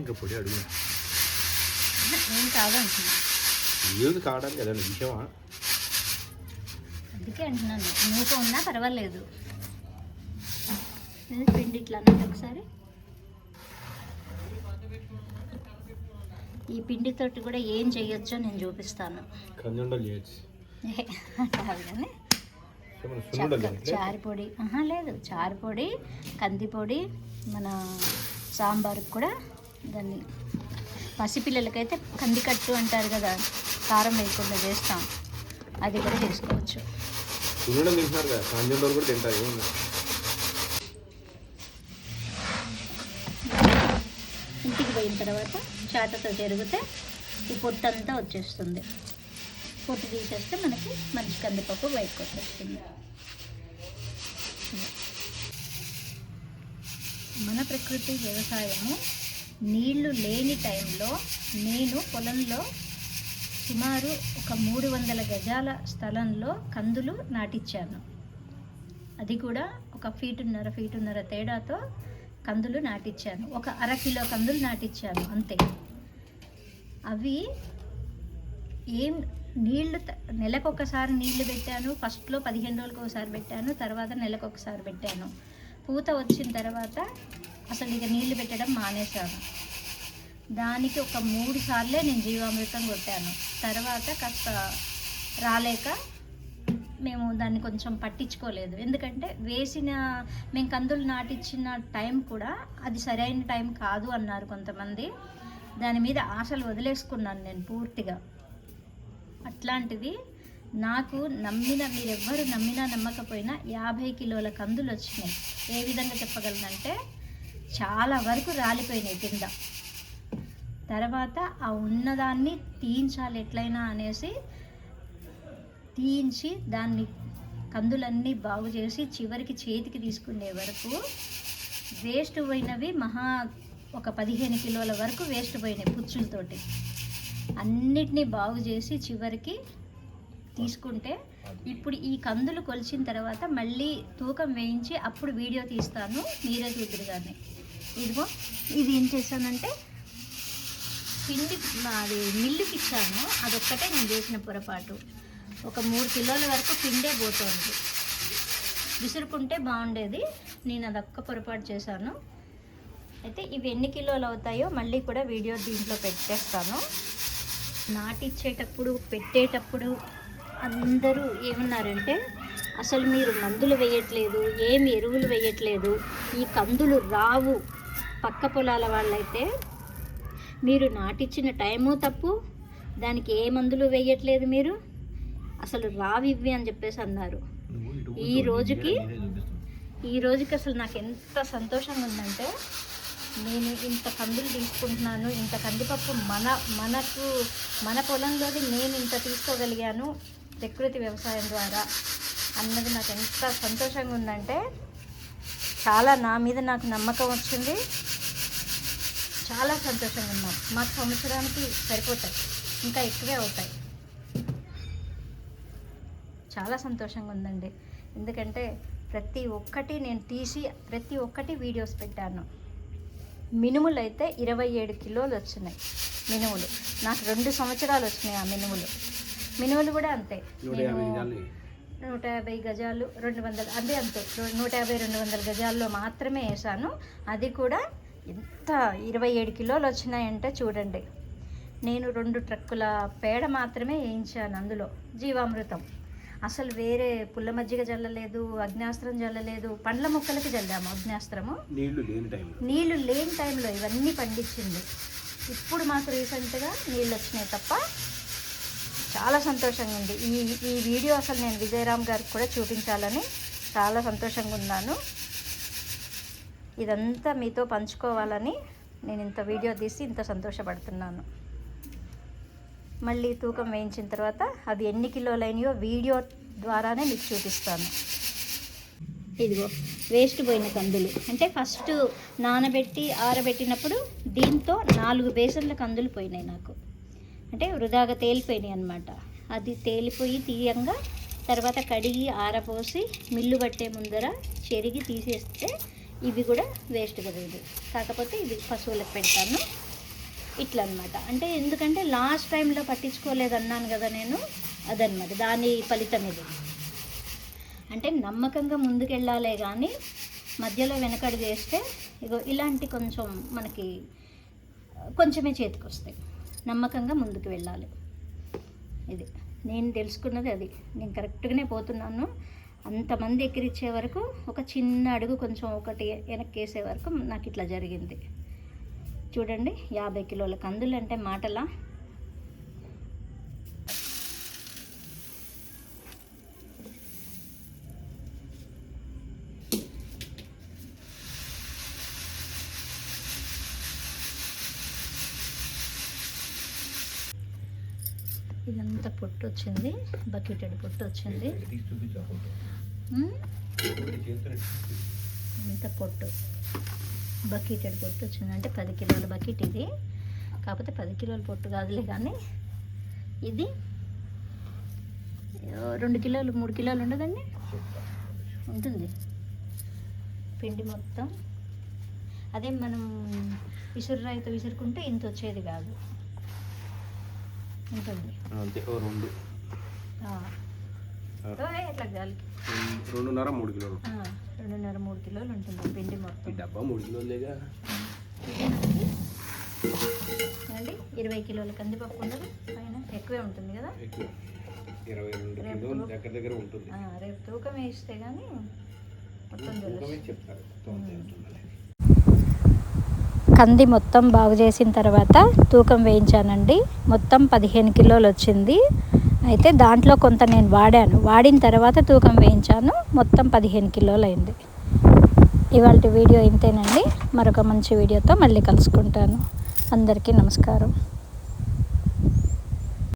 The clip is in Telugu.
ఇంకా పొడి అడుగు ఏం కాదంటున్నా ఏది కావడానికి ఏదైనా విషయమా? అందుకే అంటున్నాను మూత ఉన్నా పర్వాలేదు. పిండి ఇట్లా అన్నది ఒకసారి. ఈ పిండితోటి కూడా ఏం చేయొచ్చో నేను చూపిస్తాను. చారుపొడి లేదు, చారుపొడి, కందిపొడి, మన సాంబార్కి కూడా దాన్ని పసిపిల్లలకైతే కందికట్టు అంటారు కదా, కారం వేయకుండా చేస్తాం, అది కూడా చేసుకోవచ్చు. ఇంటికి పోయిన తర్వాత చాటతో చెరిగితే ఈ పొట్టు అంతా వచ్చేస్తుంది. పొట్టు తీసేస్తే మనకి మంచి కందిపప్పు బయటకు వచ్చేస్తుంది. మన ప్రకృతి వ్యవసాయము నీళ్లు లేని టైంలో నేను పొలంలో సుమారు ఒక 300 గజాల స్థలంలో కందులు నాటించాను. అది కూడా ఒక ఫీటున్నర తేడాతో కందులు నాటించాను. ఒక 1/2 కిలో కందులు నాటించాను అంతే. అవి ఏం నీళ్లు నెలకొకసారి నీళ్లు పెట్టాను. ఫస్ట్లో 15 రోజులకు ఒకసారి పెట్టాను, తర్వాత నెలకొకసారి పెట్టాను. పూత వచ్చిన తర్వాత అసలు ఇక నీళ్లు పెట్టడం మానేశాను. దానికి ఒక 3 సార్లే నేను జీవామృతం కొట్టాను. తర్వాత కాస్త రాలేక మేము దాన్ని కొంచెం పట్టించుకోలేదు. ఎందుకంటే మేము కందులు నాటించిన టైం కూడా అది సరైన టైం కాదు అన్నారు కొంతమంది. దాని మీద ఆశలు వదిలేసుకున్నాను నేను పూర్తిగా. అట్లాంటిది నాకు మీరెవ్వరు నమ్మినా నమ్మకపోయినా 50 కిలోల కందులు వచ్చినాయి. ఏ విధంగా చెప్పగలనంటే చాలా వరకు రాలిపోయినాయి కింద. తర్వాత ఆ ఉన్నదాన్ని తీయించాలి ఎట్లయినా అనేసి తీయించి దాన్ని కందులన్నీ బాగు చేసి చివరికి చేతికి తీసుకునే వరకు వేస్ట్ పోయినవి ఒక 15 కిలోల వరకు వేస్ట్ పోయినాయి పుచ్చులతోటి. అన్నిటినీ బాగు చేసి చివరికి తీసుకుంటే ఇప్పుడు ఈ కందులు కొలిచిన తర్వాత మళ్ళీ తూకం వేయించి అప్పుడు వీడియో తీస్తాను, మీరే చూద్దరు. కానీ ఇదిగో ఇది ఏం చేశానంటే పిండి అది మిల్లుకి ఇచ్చాను. అదొక్కటే నేను చేసిన పొరపాటు. ఒక 3 కిలోల వరకు పిండే పోతుంది. విసురుకుంటే బాగుండేది, నేను అదొక్క పొరపాటు చేశాను. అయితే ఇవి ఎన్ని కిలోలు అవుతాయో మళ్ళీ కూడా వీడియో దీంట్లో పెట్టేస్తాను. నాటిచ్చేటప్పుడు పెట్టేటప్పుడు అందరూ ఏమన్నారంటే అసలు మీరు మందులు వేయట్లేదు, ఏమి ఎరువులు వేయట్లేదు, ఈ కందులు రావు. పక్క పొలాల వాళ్ళైతే మీరు నాటిచ్చిన టైము తప్పు, దానికి ఏ మందులు వేయట్లేదు, మీరు అసలు రావివ్వి అని చెప్పేసి అన్నారు. ఈ రోజుకి అసలు నాకు ఎంత సంతోషంగా ఉందంటే నేను ఇంత కందులు తీసుకుంటున్నాను, ఇంత కందిపప్పు మన పొలంలోది నేను ఇంత తీసుకోగలిగాను ప్రకృతి వ్యవసాయం ద్వారా అన్నది నాకు ఎంత సంతోషంగా ఉందంటే చాలా నా మీద నాకు నమ్మకం వచ్చింది. చాలా సంతోషంగా ఉన్నాం. మాకు సంవత్సరానికి సరిపోతాయి, ఇంకా ఎక్కువే అవుతాయి. చాలా సంతోషంగా ఉందండి. ఎందుకంటే ప్రతి ఒక్కటి నేను తీసి ప్రతి ఒక్కటి వీడియోస్ పెట్టాను. మినుములు అయితే 27 కిలోలు వచ్చినాయి. మినుములు నాకు 2 సంవత్సరాలు వచ్చినాయి. ఆ మినుములు కూడా అంతే. 150 గజాలు 200 అంతే 150-200 గజాల్లో మాత్రమే వేసాను. అది కూడా ఎంత 27 కిలోలు వచ్చినాయంటే చూడండి. నేను 2 ట్రక్కుల పేడ మాత్రమే వేయించాను అందులో జీవామృతం. అసలు వేరే పుల్ల మజ్జిగ జల్లలేదు, అగ్నాస్త్రం జల్లలేదు. పండ్ల మొక్కలకి జల్లాము అగ్నాస్త్రము. నీళ్లు లేని టైంలో ఇవన్నీ పండించింది. ఇప్పుడు మాకు రీసెంట్గా నీళ్ళు వచ్చినాయి తప్ప చాలా సంతోషంగా ఉంది. ఈ వీడియో అసలు నేను విజయరామ్ గారికి కూడా చూపించాలని చాలా సంతోషంగా ఉన్నాను. ఇదంతా మీతో పంచుకోవాలని నేను ఇంత వీడియో తీసి ఇంత సంతోషపడుతున్నాను. మళ్ళీ తూకం వేయించిన తర్వాత అది ఎన్ని కిలోలైనయో వీడియో ద్వారానే మీకు చూపిస్తాను. ఇదిగో వేస్ట్ పోయిన కందులు అంటే ఫస్ట్ నానబెట్టి ఆరబెట్టినప్పుడు దీంతో 4 బేసన్ల కందులు పోయినాయి నాకు. అంటే వృధాగా తేలిపోయినాయి అన్నమాట. అది తేలిపోయి తీయంగా తర్వాత కడిగి ఆరపోసి మిల్లు పట్టే ముందర చెరిగి తీసేస్తే ఇవి కూడా వేస్ట్ కదా ఇది, కాకపోతే ఇది పశువులకు పెడతాను ఇట్లా అనమాట. అంటే ఎందుకంటే లాస్ట్ టైంలో పట్టించుకోలేదన్నాను కదా నేను, అదనమాట దాని ఫలితం ఇది. అంటే నమ్మకంగా ముందుకెళ్ళాలే కానీ మధ్యలో వెనకడుగు వేస్తే ఇగో ఇలాంటి కొంచెం మనకి కొంచెమే చేతికి వస్తాయి. నమ్మకంగా ముందుకు వెళ్ళాలి. ఇది నేను తెలుసుకున్నది అది. నేను కరెక్ట్గానే పోతున్నాను. అంతమంది ఎక్కిరిచ్చే వరకు ఒక చిన్న అడుగు కొంచెం ఒకటి వెనక్కి వేసే వరకు నాకు ఇట్లా జరిగింది. చూడండి 50 కిలోల కందులు అంటే మాటలా. ఇదంతా పొట్టు వచ్చింది, బకెటెడ్ పొట్టు వచ్చింది. ఇంత పొట్టు బకెటెడ్ పొట్టు వచ్చింది. అంటే 10 కిలోల బకెట్ ఇది, కాకపోతే 10 కిలోల పొట్టు కాదులే కానీ ఇది 2 కిలోలు 3 కిలోలు ఉండదండి, ఉంటుంది పిండి మొత్తం. అదే మనం విసురురాయితో విసురుకుంటే ఇంత వచ్చేది కాదు, ఉంటుంది అంతే. 2 ఎట్లా గాలికి 2.5-3 కిలోలు, 2.5-3 కిలోలు ఉంటుంది పిండి మొత్తం. ఈ డబ్బా 3 కిలోలేగా అండి. 20 కిలోల కందిపప్పు ఉండదు, పైన ఎక్కువే ఉంటుంది కదా, 22 కిలోలు దగ్గర ఉంటుంది. రేపు తూకం వేస్తే కానీ మొత్తం చెప్తారు. కంది మొత్తం బాగు చేసిన తర్వాత తూకం వేయించానండి. మొత్తం 15 కిలోలు వచ్చింది. అయితే దాంట్లో కొంత నేను వాడిన తర్వాత తూకం వేయించాను. మొత్తం 15 కిలోలు అయింది. ఇవాళ వీడియో ఇంతేనండి. మరొక మంచి వీడియోతో మళ్ళీ కలుసుకుంటాను. అందరికీ నమస్కారం.